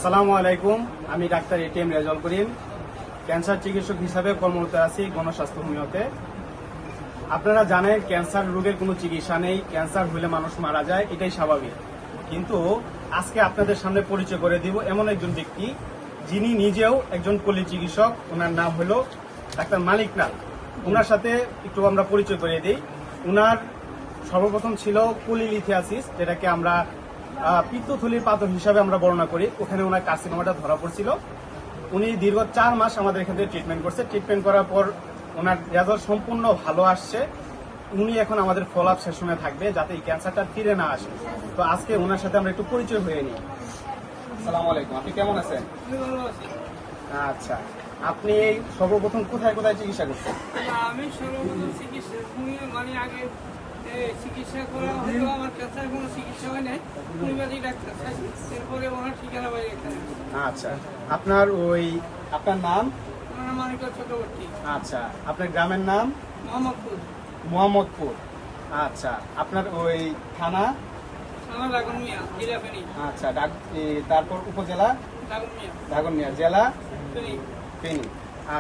আসসালামু আলাইকুম। আমি doctor ATM Rezaul Karim, cancer চিকিৎসক হিসাবে কর্মরত আছি গণস্বাস্থ্য হোমিওতে। আপনারা জানেন ক্যান্সার রোগের কোনো চিকিৎসা নেই, ক্যান্সার হলে মানুষ মারা যায়, এটাই স্বাভাবিক। কিন্তু আজকে আপনাদের সামনে পরিচয় করে দিব এমন একজন ব্যক্তি যিনি নিজেও একজন পল্লী চিকিৎসক। ওনার নাম হলো ডাক্তার মালিক নাথ। ওনার সাথে একটু আমরা পরিচয় করে দিই। ওনার সর্বপ্রথম ছিল কোলিলিথিয়াসিস, যেটাকে আমরা পিত্তথলির পাথর হিসাবে আমরা বর্ণনা করি। ওখানে ওনার কার্সিনোমাটা ধরা পড়ছিল। উনি দীর্ঘ 4 মাস আমাদের এখান থেকে ট্রিটমেন্ট করছে। ট্রিটমেন্ট করার পর ওনার রেজাল্ট সম্পূর্ণ ভালো আসছে। উনি এখন আমাদের ফলো আপ সেশনে থাকবে যাতে এই ক্যান্সারটা ফিরে না আসে। তো আজকে ওনার সাথে আমরা একটু পরিচয় হয়ে নিই। আসসালামু আলাইকুম, আপনি কেমন আছেন? আচ্ছা, আপনি এই সর্বপ্রথম কোথায় কোথায় চিকিৎসা করছেন? আমি সর্বপ্রথম চিকিৎসা মানে আগে চিকিৎসা করা হলো, আমার ক্যান্সার কোনো চিকিৎসা হয় নাই, হোমিওপ্যাথি ডাক্তার এরপরে ওনার ঠিকানা বাড়ি এখানে। আচ্ছা, আপনার নাম? ওনার নাম মানিক চক্রবর্তী। আচ্ছা, আপনার গ্রামের নাম? মোহাম্মদপুর। মোহাম্মদপুর। আচ্ছা, আপনার ওই থানা? থানা দাগনমিয়া, জেলা ফেনী। আচ্ছা, তারপর উপজেলা? দাগনমিয়া, জেলা ফেনী।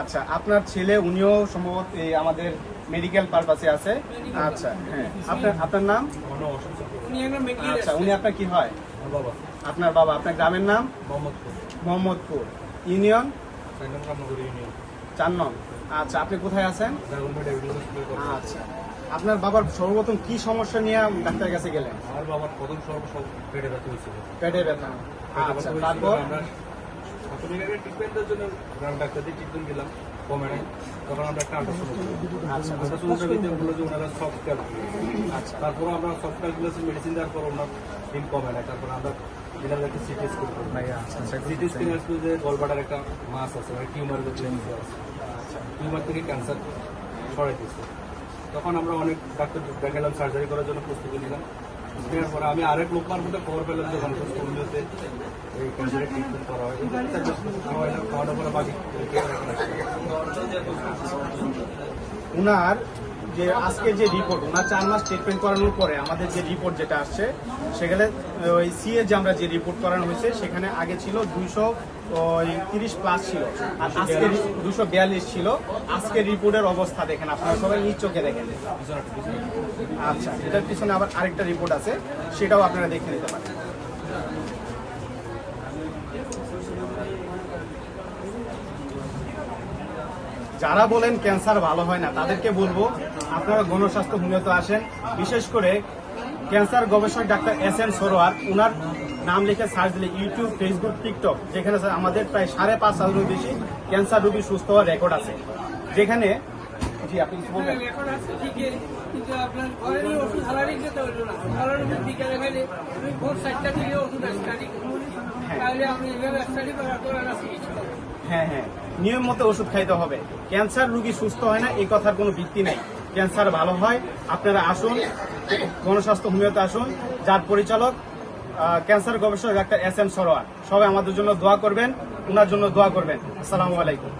আচ্ছা, আপনার ছেলে উনিও সম্ভবত আমাদের মেডিকেল পারপাসে আছে। আচ্ছা, হ্যাঁ, আপনার নাম? আচ্ছা, উনি আপনার কি হয়? আপনার বাবা। আপনার গ্রামের নাম? মোহাম্মদপুর। ইউনিয়ন? 4 নং। আচ্ছা, আপনি কোথায় আছেন? আচ্ছা, আপনার বাবার সর্বপ্রথম কি সমস্যা নিয়ে ডাক্তারের কাছে গেলেন? আমার বাবার প্রথম পেটে ব্যথা হয়েছিল। পেটে ব্যথা। আচ্ছা, তারপর প্রাথমিক আগে ট্রিটমেন্টের জন্য গ্রাম ডাক্তার দিয়ে ট্রিটমেন্ট দিলাম, কমে নাই। তখন আমরা একটা আল্ট্রাসাউন্ড বললো যে ওনারা সফট ক্যাল। আচ্ছা, তারপর আমরা সফট ক্যালকুলেশন মেডিসিন দেওয়ার পর ওনার দিন কমে নাই। তারপর আমরা দিলাম একটা সিটি স্ক্যান করি। সিটি স্ক্যান আসলে যে গলবাটার একটা মাস আছে, টিউমারের আছে। আচ্ছা, টিউমার থেকে ক্যান্সার সরাই দিচ্ছে। তখন আমরা অনেক ডাক্তার দেখালাম, সার্জারি করার জন্য প্রস্তুতি নিলাম। নেওয়ার পরে আমি আরেক লোক মারফতে খবর পেলাম যে গণস্বাস্থ্য হোমিওতে এই ক্যান্সারের ট্রিটমেন্ট করা হয়। খাওয়ানোর পরে বাকি উনার যে আজকে যে রিপোর্ট, ওনার 4 মাস ট্রিটমেন্ট করানোর পরে আমাদের যে রিপোর্ট যেটা আসছে, সেখানে ওই সিএ যে আমরা যে রিপোর্ট করানো হয়েছে সেখানে আগে ছিল 230 প্লাস ছিল, আর আজকে 242 ছিল। আজকের রিপোর্টের অবস্থা দেখেন, আপনারা সবাই নিজ চোখে দেখেন। আচ্ছা, এটার পিছনে আবার আরেকটা রিপোর্ট আছে, সেটাও আপনারা দেখে নিতে পারেন। যারা বলেন ক্যান্সার ভালো হয় না, তাদেরকে বলবো আপনারা গণস্বাস্থ্য হোমিওতে আসেন। বিশেষ করে ক্যান্সার গবেষক ডাক্তার SM সরোয়ার, ওনার নাম লিখে সার্চ দিলে ইউটিউব, ফেসবুক, টিকটক, যেখানে আমাদের প্রায় 5,500 বেশি ক্যান্সার রোগী সুস্থ হওয়ার রেকর্ড আছে। যেখানে জি, আপনি কিছু বলবেন? রেকর্ড আছে ঠিকই, কিন্তু আপনার ঘরের ওষুধ হারারি যেতে হইল না। ঘরের ওষুধ বিকালে খাইলে আমি ভোর 4টা থেকে ওষুধ স্টাডি করি, তাহলে আপনি এভাবে স্টাডি করার আছে কিছু। হ্যাঁ হ্যাঁ, নিয়ম মতো ওষুধ খাইতে হবে। ক্যান্সার রোগী সুস্থ হয় না এই কথার কোনো ভিত্তি নেই, ক্যান্সার ভালো হয়। আপনারা আসুন, গণস্বাস্থ্য হোমিওতে আসুন, যার পরিচালক ক্যান্সার গবেষক ডাক্তার SM সরোয়ার। সবাই আমাদের জন্য দোয়া করবেন, ওনার জন্য দোয়া করবেন। আসসালামু আলাইকুম।